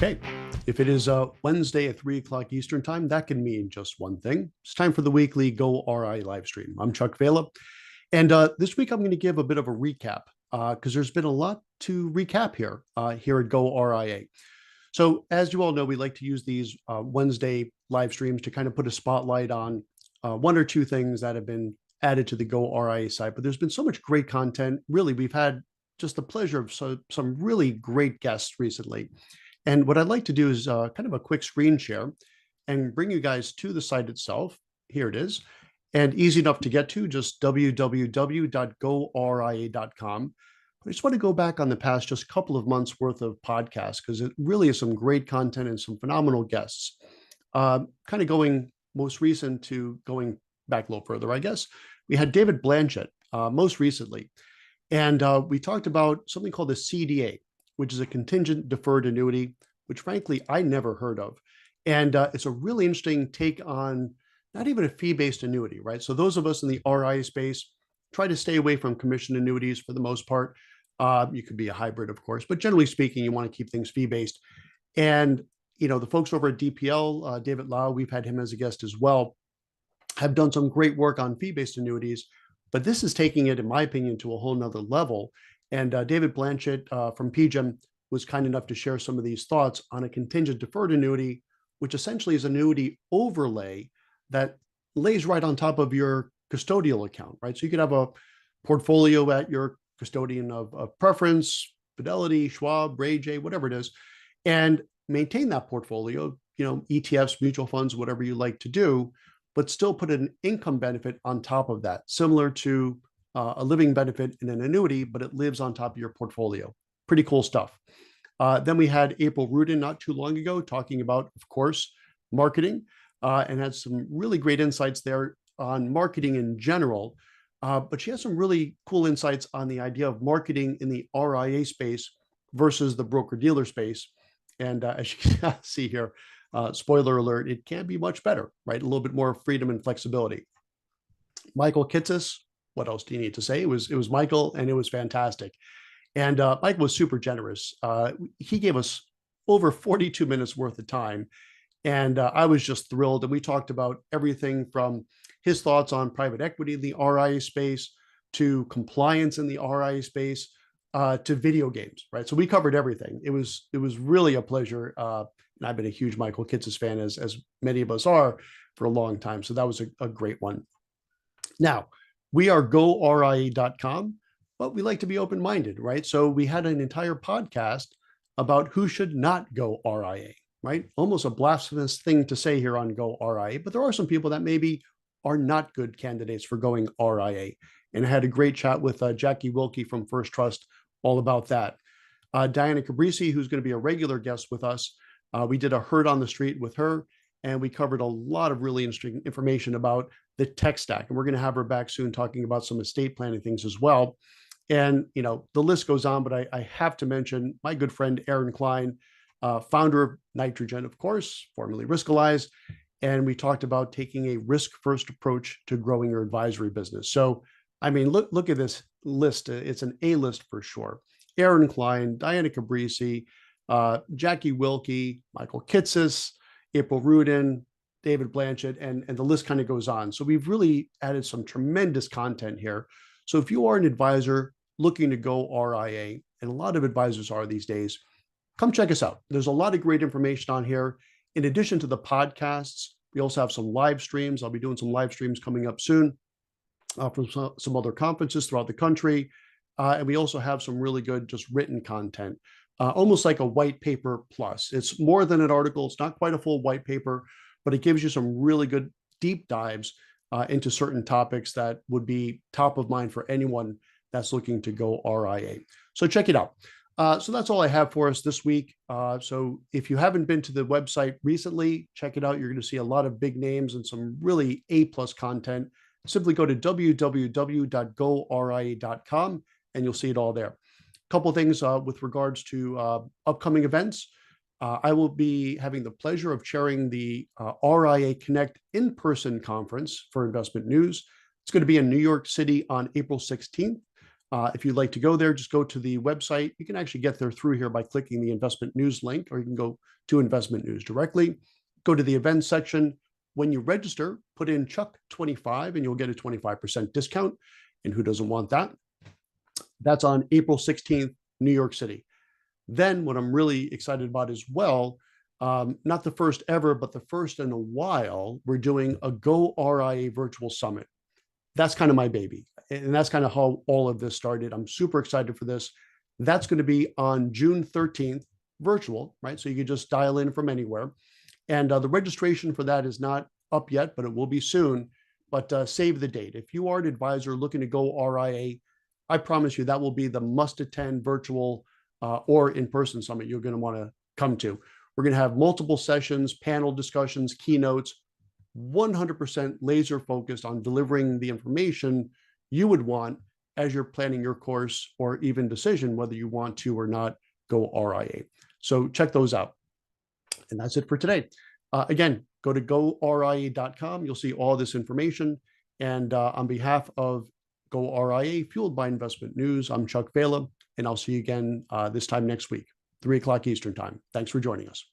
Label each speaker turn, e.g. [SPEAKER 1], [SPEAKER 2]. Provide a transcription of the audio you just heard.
[SPEAKER 1] Okay, if it is Wednesday at 3 o'clock Eastern time, that can mean just one thing. It's time for the weekly goRIA live stream. I'm Chuck Vela, and this week I'm going to give a bit of a recap because there's been a lot to recap here at goRIA. So as you all know, we like to use these Wednesday live streams to kind of put a spotlight on one or two things that have been added to the goRIA site. But there's been so much great content. Really, we've had just the pleasure of some really great guests recently. And what I'd like to do is kind of a quick screen share and bring you guys to the site itself. Here it is. And easy enough to get to, just www.goria.com. I just want to go back on the past just couple of months worth of podcasts because it really is some great content and some phenomenal guests. Kind of going most recent to going back a little further, I guess. We had David Blanchett most recently. And we talked about something called the CDA, which is a contingent deferred annuity, which frankly, I never heard of. And it's a really interesting take on not even a fee-based annuity, right? So those of us in the RIA space try to stay away from commission annuities for the most part. You could be a hybrid, of course, but generally speaking, you want to keep things fee-based. And, you know, the folks over at DPL, David Lau, we've had him as a guest as well, have done some great work on fee-based annuities, but this is taking it, in my opinion, to a whole nother level. And David Blanchett from PGIM was kind enough to share some of these thoughts on a contingent deferred annuity, which essentially is an annuity overlay that lays right on top of your custodial account, right? So you could have a portfolio at your custodian of preference, Fidelity, Schwab, Ray J, whatever it is, and maintain that portfolio, you know, ETFs, mutual funds, whatever you like to do, but still put an income benefit on top of that, similar to a living benefit in an annuity, but it lives on top of your portfolio. Pretty cool stuff. Then we had April Rudin not too long ago talking about, of course, marketing and had some really great insights there on marketing in general. But she has some really cool insights on the idea of marketing in the RIA space versus the broker-dealer space. And as you can see here, spoiler alert, it can be much better, right? A little bit more freedom and flexibility. Michael Kitces, what else do you need to say? It was Michael, and it was fantastic. And Michael was super generous. He gave us over 42 minutes worth of time. And I was just thrilled. And we talked about everything from his thoughts on private equity in the RIA space, to compliance in the RIA space, to video games, right? So we covered everything. It was really a pleasure. And I've been a huge Michael Kitces fan, as many of us are, for a long time. So that was a great one. Now, we are goria.com, but we like to be open-minded, right? So we had an entire podcast about who should not go RIA, right? Almost a blasphemous thing to say here on goRIA, but there are some people that maybe are not good candidates for going RIA. And I had a great chat with Jackie Wilke from First Trust all about that. Diana Cabrices, who's going to be a regular guest with us, we did a Herd on the Street with her, and we covered a lot of really interesting information about the tech stack. And we're going to have her back soon talking about some estate planning things as well. And, you know, the list goes on, but I have to mention my good friend, Aaron Klein, founder of Nitrogen, of course, formerly Riskalyze. And we talked about taking a risk-first approach to growing your advisory business. So, I mean, look at this list. It's an A list for sure. Aaron Klein, Diana Cabrices, Jackie Wilke, Michael Kitces, April Rudin, David Blanchett, and the list kind of goes on. So we've really added some tremendous content here. So if you are an advisor looking to go RIA, and a lot of advisors are these days, come check us out. There's a lot of great information on here. In addition to the podcasts, we also have some live streams. I'll be doing some live streams coming up soon from some other conferences throughout the country. And we also have some really good just written content, almost like a white paper plus. It's more than an article. It's not quite a full white paper, but it gives you some really good deep dives into certain topics that would be top of mind for anyone that's looking to go RIA. So check it out. So that's all I have for us this week. So if you haven't been to the website recently, check it out. You're going to see a lot of big names and some really A-plus content. Simply go to www.goria.com and you'll see it all there. A couple of things with regards to upcoming events. I will be having the pleasure of chairing the RIA Connect in-person conference for investment news. It's going to be in New York City on April 16th. If you'd like to go there, just go to the website. You can actually get there through here by clicking the investment news link, or you can go to investment news directly. Go to the events section. When you register, put in Chuck 25 and you'll get a 25% discount. And who doesn't want that? That's on April 16th, New York City. Then what I'm really excited about as well, not the first ever, but the first in a while, we're doing a goRIA virtual summit. That's kind of my baby. And that's kind of how all of this started. I'm super excited for this. That's going to be on June 13th, virtual, right? So you can just dial in from anywhere. And the registration for that is not up yet, but it will be soon. But save the date. If you are an advisor looking to goRIA, I promise you that will be the must-attend virtual or in-person summit you're going to want to come to. We're going to have multiple sessions, panel discussions, keynotes, 100% laser focused on delivering the information you would want as you're planning your course or even decision whether you want to or not goRIA. So check those out. And that's it for today. Again, go to goRIA.com. You'll see all this information. And on behalf of goRIA, fueled by investment news, I'm Chuck Vela, and I'll see you again this time next week, 3 o'clock Eastern time. Thanks for joining us.